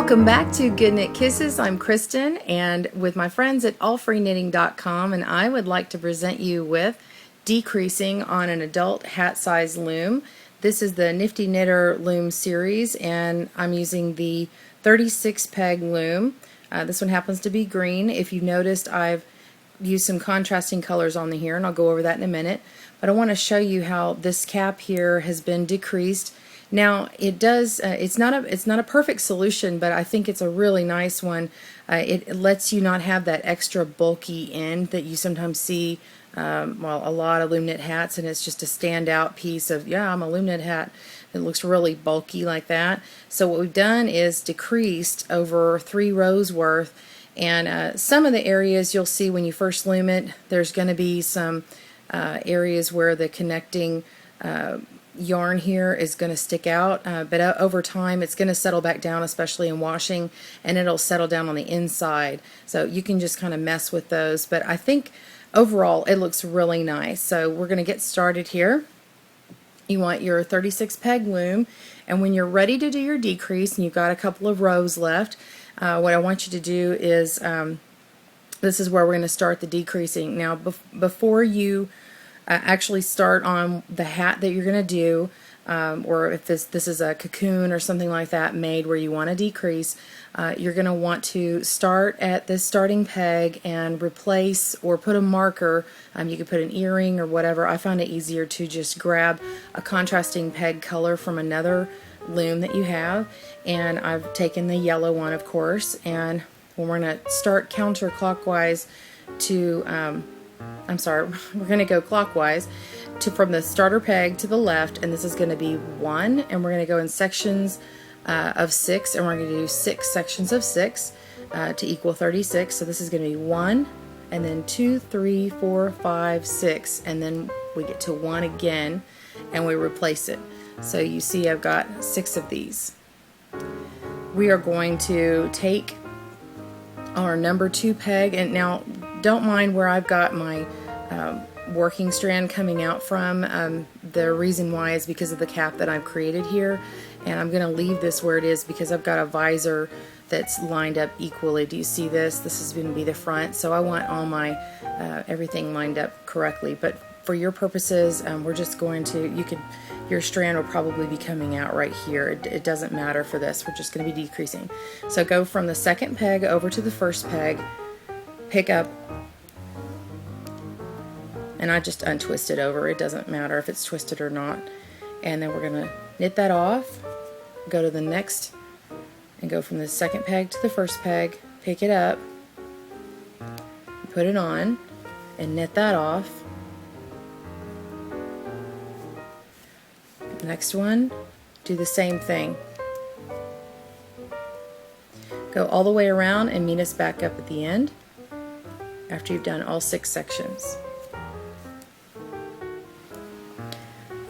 Welcome back to Good Knit Kisses. I'm Kristen, and with my friends at allfreeknitting.com, and I would like to present you with decreasing on an adult hat size loom. This is the Nifty Knitter loom series, and I'm using the 36 peg loom. This one happens to be green. If you've noticed, I've used some contrasting colors on here, and I'll go over that in a minute. But I want to show you how this cap here has been decreased. Now it does. It's not a perfect solution, but I think it's a really nice one. It lets you not have that extra bulky end that you sometimes see. Well, a lot of loom knit hats, and it's just a standout piece of, yeah, I'm a loom knit hat. It looks really bulky like that. So what we've done is decreased over 3 rows worth, and some of the areas you'll see when you first loom it, there's going to be some areas where the connecting yarn here is going to stick out, but over time it's going to settle back down, especially in washing, and it'll settle down on the inside. So you can just kind of mess with those, but I think overall it looks really nice. So we're going to get started here. You want your 36 peg loom, and when you're ready to do your decrease and you've got a couple of rows left, what I want you to do is this is where we're going to start the decreasing. Now before you actually start on the hat that you're going to do, or if this is a cocoon or something like that made where you want to decrease, you're going to want to start at this starting peg and replace or put a marker. You could put an earring or whatever. I found it easier to just grab a contrasting peg color from another loom that you have, and I've taken the yellow one, of course, and we're going to start counterclockwise to we're going to go clockwise from the starter peg to the left, and this is going to be 1, and we're going to go in sections of 6, and we're going to do 6 sections of 6 to equal 36. So this is going to be 1, and then 2, 3, 4, 5, 6, and then we get to 1 again, and we replace it. So you see I've got 6 of these. We are going to take our number 2 peg, and now don't mind where I've got my working strand coming out from. The reason why is because of the cap that I've created here, and I'm going to leave this where it is because I've got a visor that's lined up equally. Do you see this? This is going to be the front, so I want all my everything lined up correctly. But for your purposes, we're just going to, your strand will probably be coming out right here. It doesn't matter for this. We're just going to be decreasing. So go from the second peg over to the first peg, pick up, and I just untwist it over. It doesn't matter if it's twisted or not. And then we're going to knit that off, go to the next, and go from the second peg to the first peg, pick it up, put it on, and knit that off. Next one, do the same thing. Go all the way around and meet us back up at the end after you've done all 6 sections.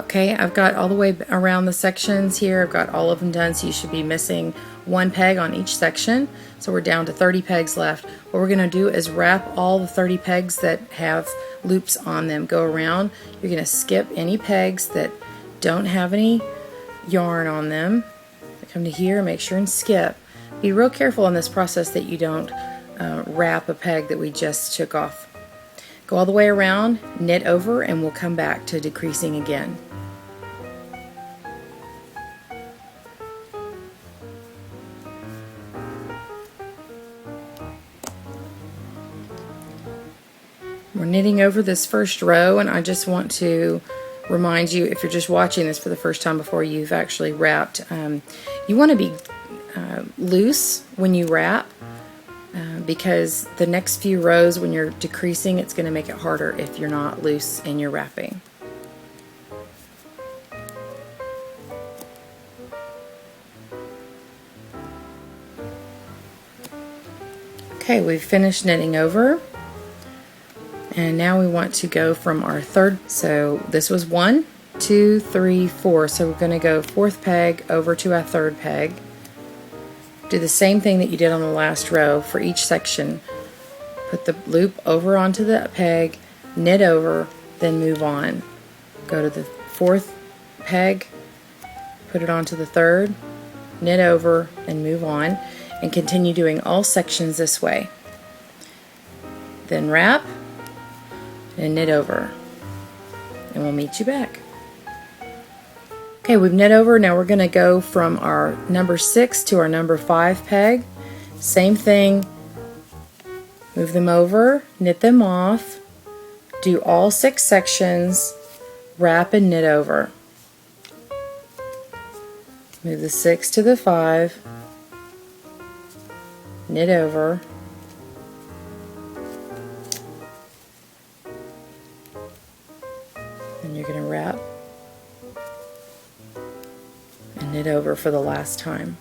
Okay, I've got all the way around the sections here. I've got all of them done, so you should be missing 1 peg on each section. So we're down to 30 pegs left. What we're going to do is wrap all the 30 pegs that have loops on them. Go around. You're going to skip any pegs that don't have any yarn on them. Come to here, make sure and skip. Be real careful in this process that you don't wrap a peg that we just took off. Go all the way around, knit over, and we'll come back to decreasing again. We're knitting over this first row, and I just want to remind you, if you're just watching this for the first time before you've actually wrapped, you want to be loose when you wrap, because the next few rows when you're decreasing, it's going to make it harder if you're not loose in your wrapping. Okay, we've finished knitting over. And now we want to go from our third, so this was 1, 2, 3, 4, so we're going to go 4th peg over to our 3rd peg. Do the same thing that you did on the last row for each section. Put the loop over onto the peg, knit over, then move on. Go to the 4th peg, put it onto the 3rd, knit over, and move on. and continue doing all sections this way. Then wrap and knit over, and we'll meet you back. Okay, we've knit over. Now we're going to go from our number 6 to our number 5 peg. Same thing, move them over, knit them off, do all 6 sections, wrap and knit over. Move the 6 to the 5, knit over, and you're going to wrap and knit over for the last time.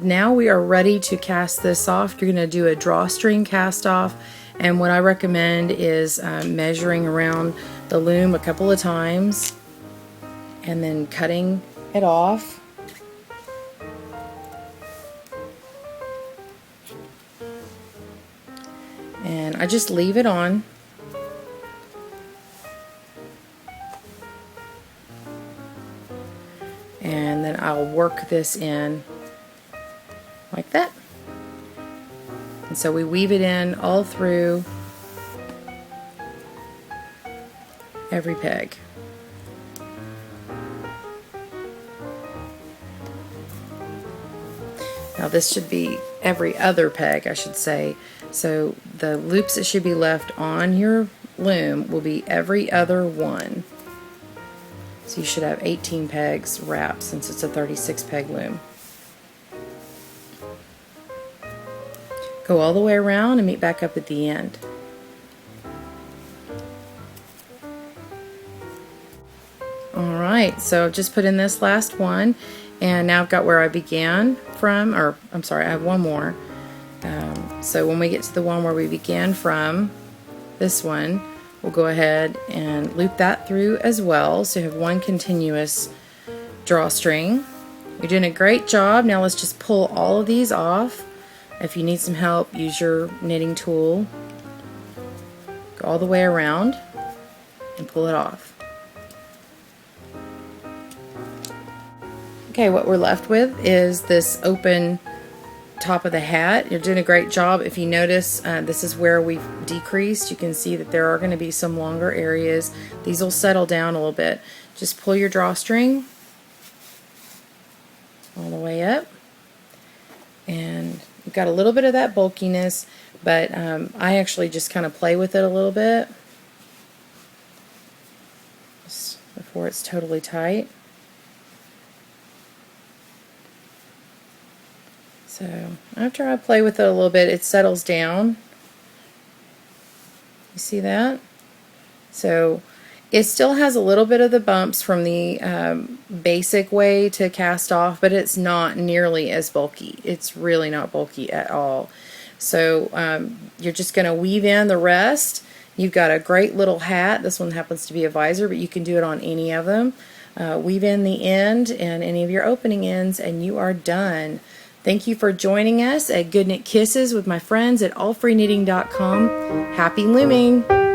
Now we are ready to cast this off. You're going to do a drawstring cast off, and what I recommend is measuring around the loom a couple of times and then cutting it off. And I just leave it on. And then I'll work this in like that. And so we weave it in all through every peg. Now this should be every other peg, I should say. So the loops that should be left on your loom will be every other one. So you should have 18 pegs wrapped since it's a 36 peg loom. Go all the way around and meet back up at the end. Alright, so I've just put in this last one, and now I've got where I began from, or I'm sorry, I have one more. So when we get to the one where we began from, this one, we'll go ahead and loop that through as well, so you have one continuous drawstring. You're doing a great job. Now let's just pull all of these off. If you need some help, use your knitting tool. Go all the way around and pull it off. Okay, what we're left with is this open top of the hat. You're doing a great job. If you notice, this is where we've decreased. You can see that there are going to be some longer areas. These will settle down a little bit. Just pull your drawstring all the way up, and you've got a little bit of that bulkiness, but I actually just kind of play with it a little bit just before it's totally tight. So after I play with it a little bit, it settles down. You see that? So it still has a little bit of the bumps from the basic way to cast off, but it's not nearly as bulky. It's really not bulky at all. So you're just going to weave in the rest. You've got a great little hat. This one happens to be a visor, but you can do it on any of them. Weave in the end and any of your opening ends, and you are done. Thank you for joining us at Good Knit Kisses with my friends at allfreeknitting.com. Happy looming!